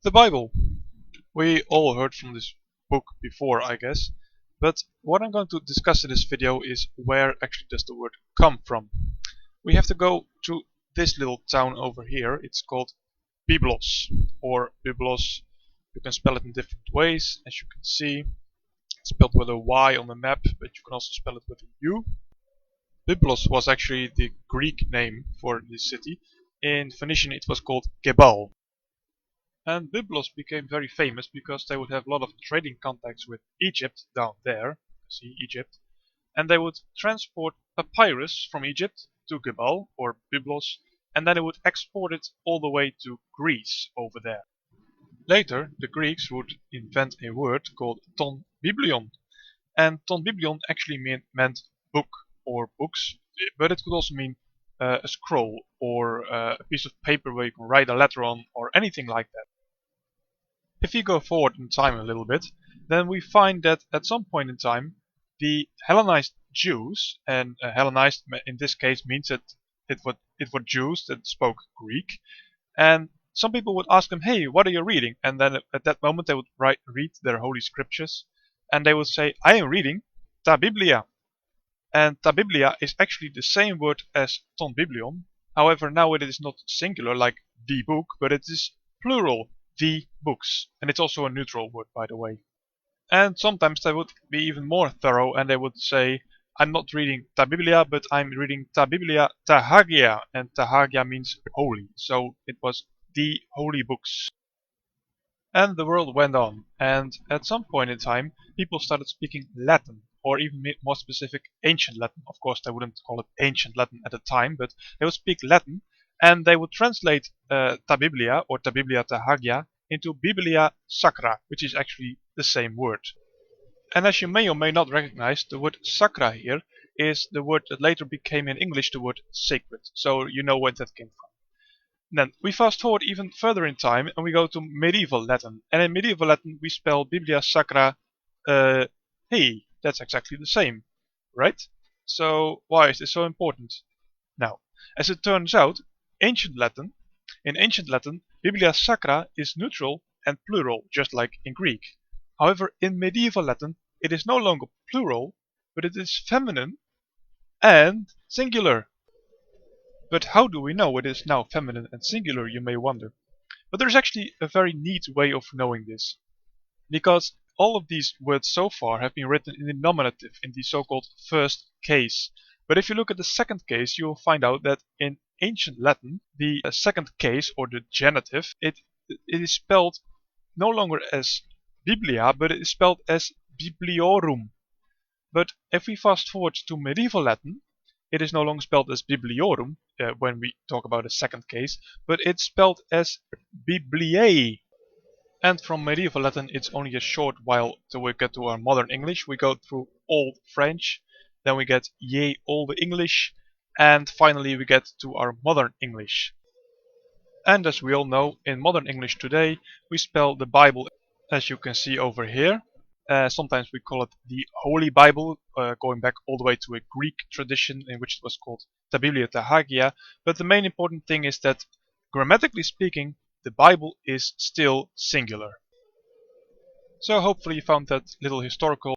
The Bible. We all heard from this book before, I guess, but what I'm going to discuss in this video is where actually does the word come from. We have to go to this little town over here. It's called Byblos, or Byblos. You can spell it in different ways, as you can see. It's spelled with a Y on the map, but you can also spell it with a U. Byblos was actually the Greek name for this city. In Phoenician it was called Gebal. And Byblos became very famous because they would have a lot of trading contacts with Egypt down there, see Egypt, and they would transport papyrus from Egypt to Gebal or Byblos, and then they would export it all the way to Greece over there. Later, the Greeks would invent a word called ton biblion, and ton biblion actually meant book or books, but it could also mean a scroll or a piece of paper where you can write a letter on or anything like that. If you go forward in time a little bit, then we find that at some point in time the Hellenized Jews, and Hellenized in this case means that it were Jews that spoke Greek, and some people would ask them, hey, what are you reading? And then at that moment they would read their holy scriptures, and they would say, I am reading Ta Biblia. And Ta Biblia is actually the same word as ton biblion. However, now it is not singular like the book, but it is plural, the books. And it's also a neutral word, by the way. And sometimes they would be even more thorough and they would say, I'm not reading Ta Biblia, but I'm reading Ta Biblia Ta Hagia. And Ta Hagia means holy. So it was the holy books. And the world went on, and at some point in time, people started speaking Latin, or even more specific, ancient Latin. Of course, they wouldn't call it ancient Latin at the time, but they would speak Latin, and they would translate Ta Biblia, or Ta Biblia Ta Hagia, into Biblia Sacra, which is actually the same word. And as you may or may not recognize, the word Sacra here is the word that later became in English the word sacred, so you know where that came from. Then we fast forward even further in time and we go to medieval Latin. And in medieval Latin we spell Biblia Sacra, hey, that's exactly the same, right? So why is this so important? Now, as it turns out, in ancient Latin, Biblia Sacra is neutral and plural, just like in Greek. However, in medieval Latin, it is no longer plural, but it is feminine and singular. But how do we know it is now feminine and singular, you may wonder. But there's actually a very neat way of knowing this. Because all of these words so far have been written in the nominative, in the so-called first case. But if you look at the second case, you will find out that in ancient Latin, the second case, or the genitive, it is spelled no longer as Biblia, but it is spelled as Bibliorum. But if we fast forward to medieval Latin, it is no longer spelled as Bibliorum when we talk about the second case, but it's spelled as Bibliae. And from medieval Latin, it's only a short while till we get to our modern English. We go through Old French, then we get Ye Olde English, and finally we get to our modern English. And as we all know, in modern English today, we spell the Bible as you can see over here. Sometimes we call it the Holy Bible, going back all the way to a Greek tradition in which it was called Ta Biblia Ta Hagia. But the main important thing is that, grammatically speaking, the Bible is still singular. So hopefully you found that little historical